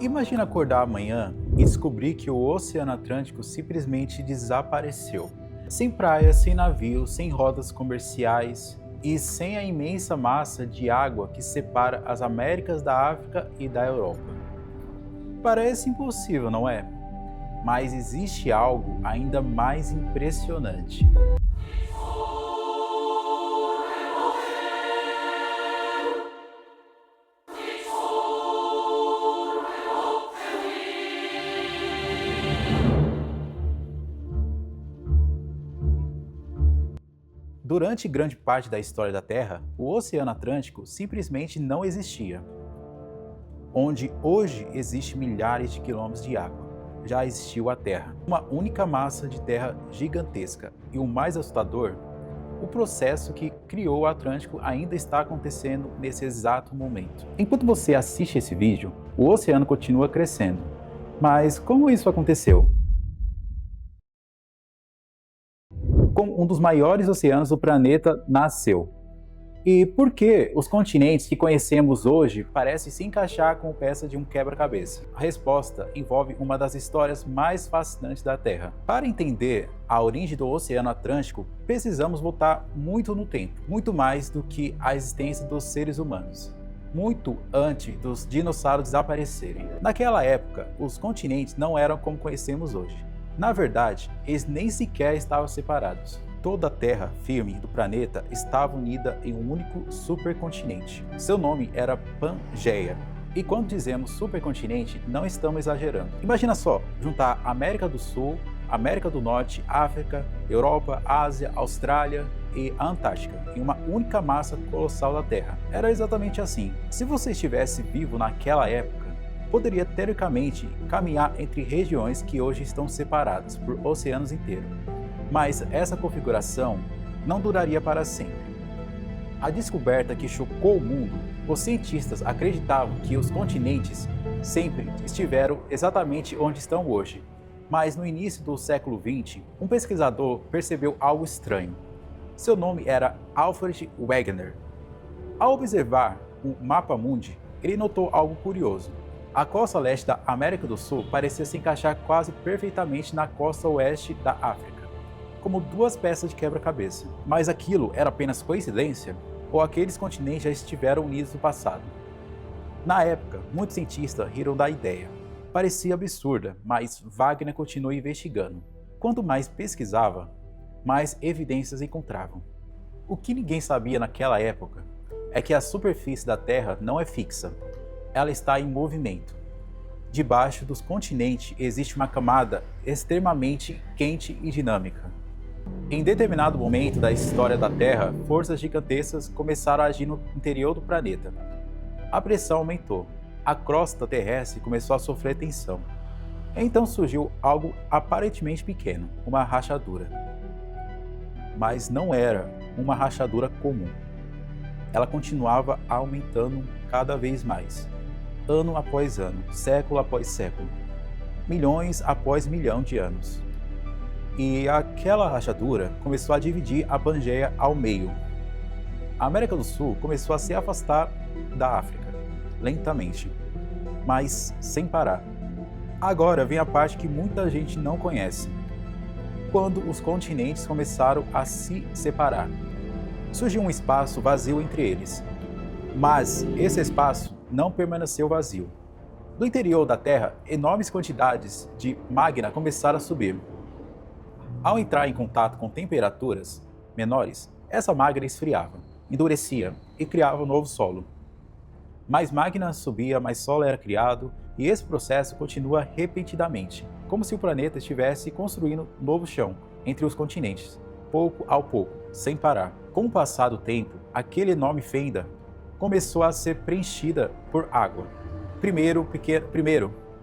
Imagina acordar amanhã e descobrir que o Oceano Atlântico simplesmente desapareceu. Sem praias, sem navios, sem rotas comerciais e sem a imensa massa de água que separa as Américas da África e da Europa. Parece impossível, não é? Mas existe algo ainda mais impressionante. Durante grande parte da história da Terra, o Oceano Atlântico simplesmente não existia. Onde hoje existe milhares de quilômetros de água, já existiu a Terra. Uma única massa de terra gigantesca. E o mais assustador, o processo que criou o Atlântico ainda está acontecendo nesse exato momento. Enquanto você assiste esse vídeo, o oceano continua crescendo. Mas como isso aconteceu? Como um dos maiores oceanos do planeta nasceu. E por que os continentes que conhecemos hoje parecem se encaixar como peça de um quebra-cabeça? A resposta envolve uma das histórias mais fascinantes da Terra. Para entender a origem do Oceano Atlântico, precisamos voltar muito no tempo, muito mais do que a existência dos seres humanos. Muito antes dos dinossauros desaparecerem. Naquela época, os continentes não eram como conhecemos hoje. Na verdade, eles nem sequer estavam separados. Toda a terra firme do planeta estava unida em um único supercontinente. Seu nome era Pangeia. E quando dizemos supercontinente, não estamos exagerando. Imagina só, juntar América do Sul, América do Norte, África, Europa, Ásia, Austrália e a Antártica em uma única massa colossal da Terra. Era exatamente assim. Se você estivesse vivo naquela época, poderia teoricamente caminhar entre regiões que hoje estão separadas por oceanos inteiros. Mas essa configuração não duraria para sempre. A descoberta que chocou o mundo, os cientistas acreditavam que os continentes sempre estiveram exatamente onde estão hoje. Mas no início do século XX, um pesquisador percebeu algo estranho. Seu nome era Alfred Wegener. Ao observar o mapa mundi, ele notou algo curioso. A costa leste da América do Sul parecia se encaixar quase perfeitamente na costa oeste da África, como duas peças de quebra-cabeça. Mas aquilo era apenas coincidência? Ou aqueles continentes já estiveram unidos no passado? Na época, muitos cientistas riram da ideia. Parecia absurda, mas Wagner continuou investigando. Quanto mais pesquisava, mais evidências encontravam. O que ninguém sabia naquela época é que a superfície da Terra não é fixa. Ela está em movimento. Debaixo dos continentes existe uma camada extremamente quente e dinâmica. Em determinado momento da história da Terra, forças gigantescas começaram a agir no interior do planeta. A pressão aumentou. A crosta terrestre começou a sofrer tensão. Então surgiu algo aparentemente pequeno, uma rachadura. Mas não era uma rachadura comum. Ela continuava aumentando cada vez mais. Ano após ano, século após século, milhões após milhão de anos. E aquela rachadura começou a dividir a Pangeia ao meio. A América do Sul começou a se afastar da África, lentamente, mas sem parar. Agora vem a parte que muita gente não conhece. Quando os continentes começaram a se separar, surgiu um espaço vazio entre eles. Mas esse espaço não permaneceu vazio. Do interior da Terra, enormes quantidades de magma começaram a subir. Ao entrar em contato com temperaturas menores, essa magma esfriava, endurecia e criava um novo solo. Mais magma subia, mais solo era criado, e esse processo continua repentinamente, como se o planeta estivesse construindo um novo chão entre os continentes, pouco a pouco, sem parar. Com o passar do tempo, aquele enorme fenda começou a ser preenchida por água. Primeiro,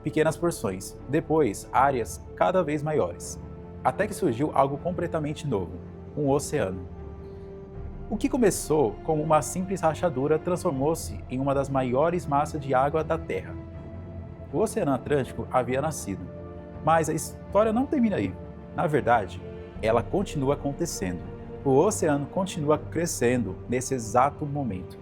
pequenas porções, depois áreas cada vez maiores, até que surgiu algo completamente novo, um oceano. O que começou como uma simples rachadura transformou-se em uma das maiores massas de água da Terra. O Oceano Atlântico havia nascido, mas a história não termina aí. Na verdade, ela continua acontecendo. O oceano continua crescendo nesse exato momento.